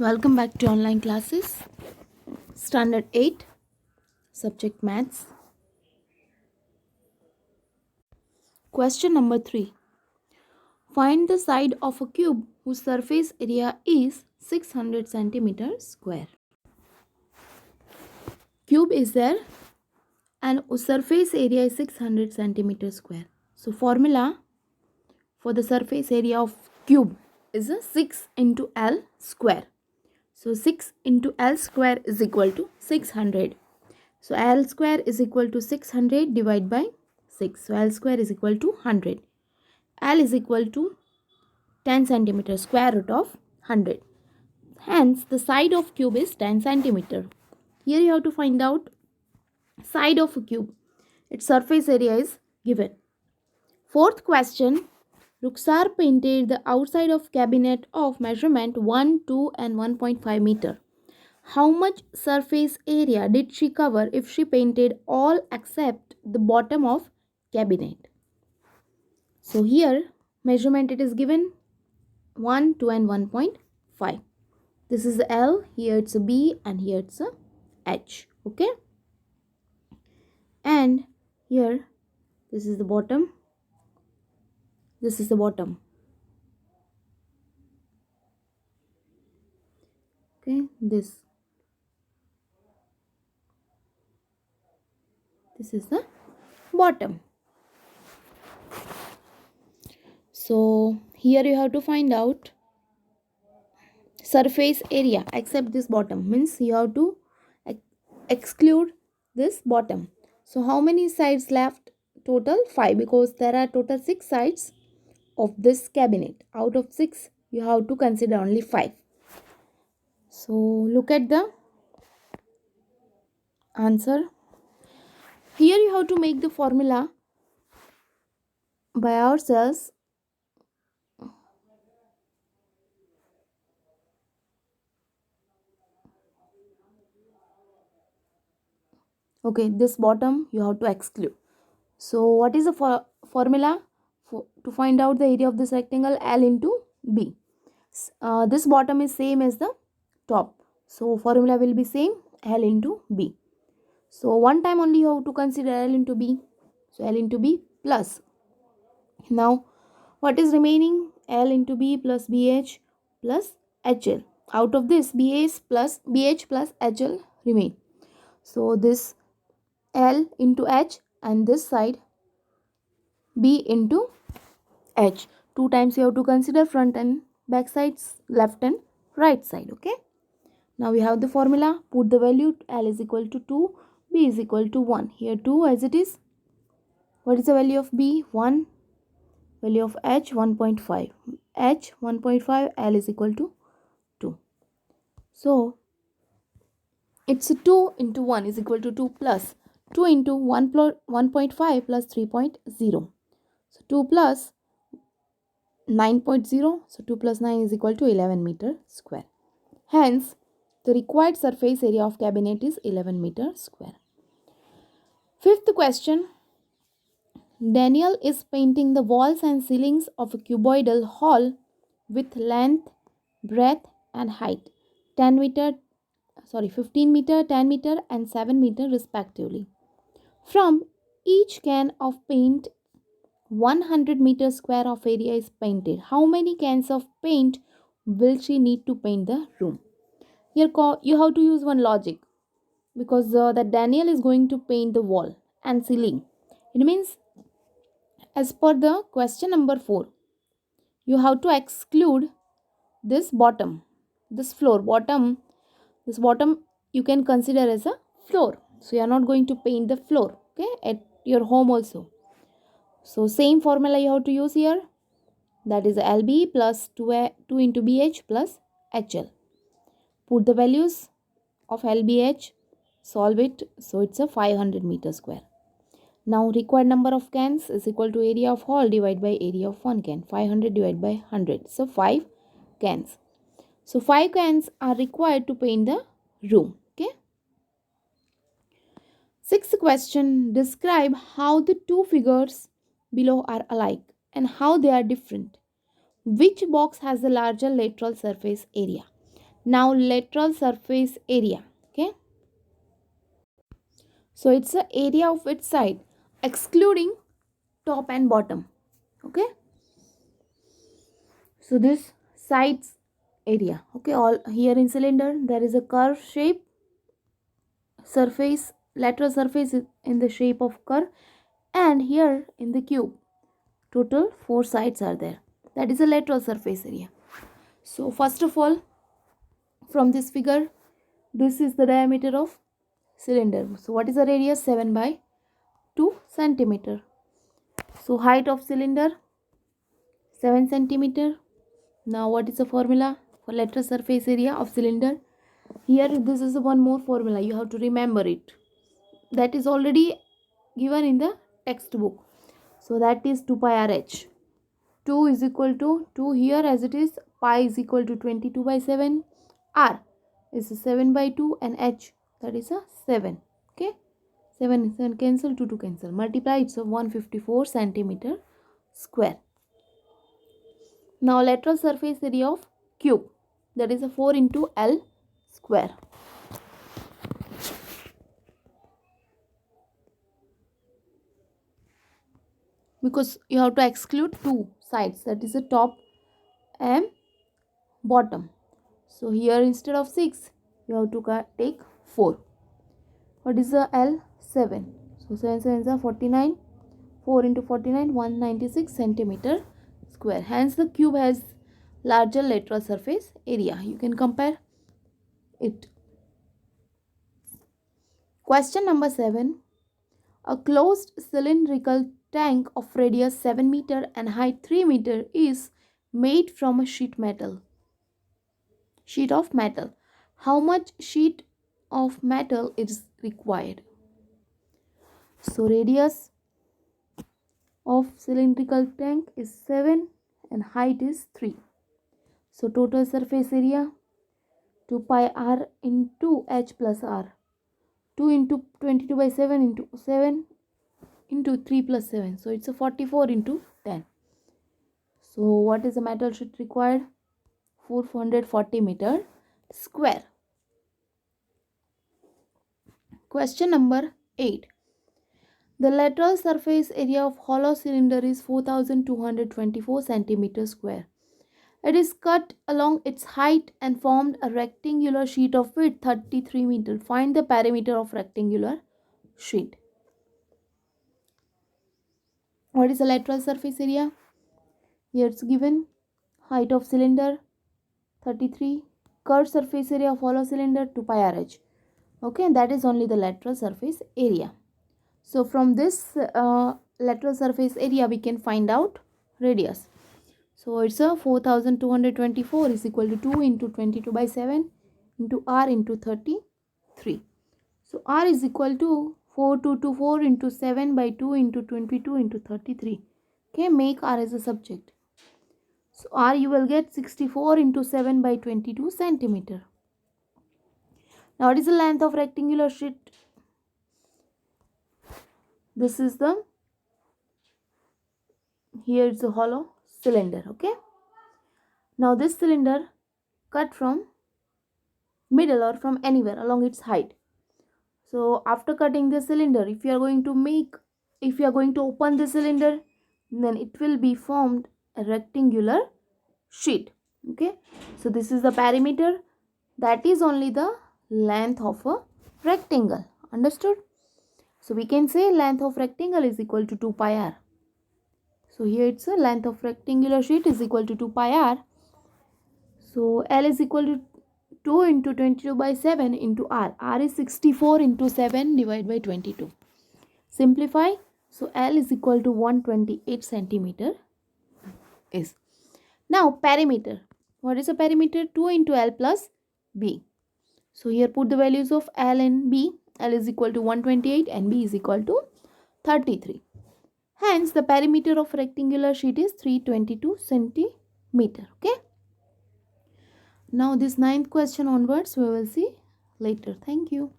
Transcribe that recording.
Welcome back to online classes. Standard 8, subject maths. Question number 3. Find the side of a cube whose surface area is 600 centimeters square. Cube is there and surface area is 600 centimeters square. So formula for the surface area of cube is a 6 into L square. So 6 into L square is equal to 600. So L square is equal to 600 divided by 6. So L square is equal to 100. L is equal to 10 centimeter, square root of 100. Hence the side of cube is 10 centimeter. Here you have to find out side of a cube. Its surface area is given. Fourth question. Ruxar painted the outside of cabinet of measurement 1, 2 and 1.5 meter. How much surface area did she cover if she painted all except the bottom of cabinet? So here measurement it is given 1, 2 and 1.5. This is the L, here it's a B and here it's a H. Okay. And here this is the bottom. This is the bottom. Okay. This is the bottom. So here you have to find out surface area except this bottom, means you have to exclude this bottom. So how many sides left? Total 5, because there are total 6 sides of this cabinet. Out of 6 you have to consider only 5. So look at the answer. Here you have to make the formula by ourselves. Okay, this bottom you have to exclude. So what is the formula to find out the area of this rectangle? L into B. This bottom is same as the top, so formula will be same, L into B. So one time only you have to consider L into B. So L into B plus. Now what is remaining? L into B plus BH plus HL. Out of this BH plus HL remain. So this L into H and this side B into H. 2 times you have to consider front and back sides, left and right side. Okay. Now we have the formula. Put the value. L is equal to 2. B is equal to 1. Here 2 as it is. What is the value of B? 1. Value of H 1.5. H 1.5. L is equal to 2. So it's 2 into 1 is equal to 2 plus 2 into 1.5 plus 3.0. So 2 plus 9.0. So 2 plus 9 is equal to 11 meter square. Hence, the required surface area of cabinet is 11 meter square. Fifth question. Daniel is painting the walls and ceilings of a cuboidal hall with length, breadth and height 15 meter, 10 meter and 7 meter respectively. From each can of paint, 100 meter square of area is painted. How many cans of paint will she need to paint the room? Here you have to use one logic, because that Daniel is going to paint the wall and ceiling. It means as per the question number 4, you have to exclude this bottom, this floor. This bottom you can consider as a floor. So you are not going to paint the floor, okay, at your home also. So same formula you have to use here. That is LB plus 2 into BH plus HL. Put the values of LBH, solve it. So it's a 500 meter square. Now required number of cans is equal to area of hall divided by area of one can. 500 divided by 100. So 5 cans. So 5 cans are required to paint the room. Okay. Sixth question. Describe how the two figures below are alike and how they are different. Which box has the larger lateral surface area? Now lateral surface area. Okay, so it's the area of its side excluding top and bottom. Okay, so this sides area. Okay, all here in cylinder there is a curve shape surface, lateral surface is in the shape of curve, and here in the cube total 4 sides are there. That is a lateral surface area. So first of all, from this figure, this is the diameter of cylinder. So what is the radius? 7 by 2 centimeter. So height of cylinder 7 centimeter. Now what is the formula for lateral surface area of cylinder? Here this is one more formula, you have to remember it. That is already given in the textbook. So that is 2 pi r h. 2 is equal to 2 here as it is, pi is equal to 22 by 7, r is 7 by 2, and h, that is a 7. Okay, 7 cancel, 2 to cancel, multiply, it's a 154 centimeter square. Now lateral surface area of cube, that is a 4 into L square. Because you have to exclude two sides, that is the top and bottom. So here instead of 6 you have to take 4. What is the L? 7. So 7 7 is 49. 4 into 49, 196 centimeter square. Hence the cube has larger lateral surface area. You can compare it. Question number 7. A closed cylindrical tank of radius 7 meter and height 3 meter is made from a sheet of metal. How much sheet of metal is required? So radius of cylindrical tank is 7 and height is 3. So total surface area 2 pi r into h plus r. 2 into 22 by 7 into 7 into 3 plus 7. So it's a 44 into 10. So what is the metal sheet required? 440 meter square. Question number 8. The lateral surface area of hollow cylinder is 4224 centimeter square. It is cut along its height and formed a rectangular sheet of width 33 meter. Find the perimeter of rectangular sheet. What is the lateral surface area? Here it's given. Height of cylinder 33. Curved surface area of hollow cylinder 2 pi r h. Okay, that is only the lateral surface area. So from this lateral surface area we can find out radius. So it's a 4224 is equal to 2 into 22 by 7 into r into 33. So r is equal to 4224 into 7 by 2 into 22 into 33. Okay, make r as a subject. So r you will get 64 into 7 by 22 centimeter. Now what is the length of rectangular sheet? This is the, here is a hollow cylinder. Okay, now this cylinder cut from middle or from anywhere along its height. So after cutting the cylinder, if you are going to open the cylinder, then it will be formed a rectangular sheet. Okay, so this is the perimeter, that is only the length of a rectangle. Understood? So we can say length of rectangle is equal to 2 pi r. So here it's a length of rectangular sheet is equal to 2 pi r. So L is equal to 2 into 22 by 7 into r. R is 64 into 7 divided by 22. Simplify. So L is equal to 128 centimeter is. Now perimeter. What is a perimeter? 2 into L plus B. So here put the values of L and B. L is equal to 128 and B is equal to 33. Hence the perimeter of rectangular sheet is 322 centimeter. Okay. Now this 9th question onwards we will see later. Thank you.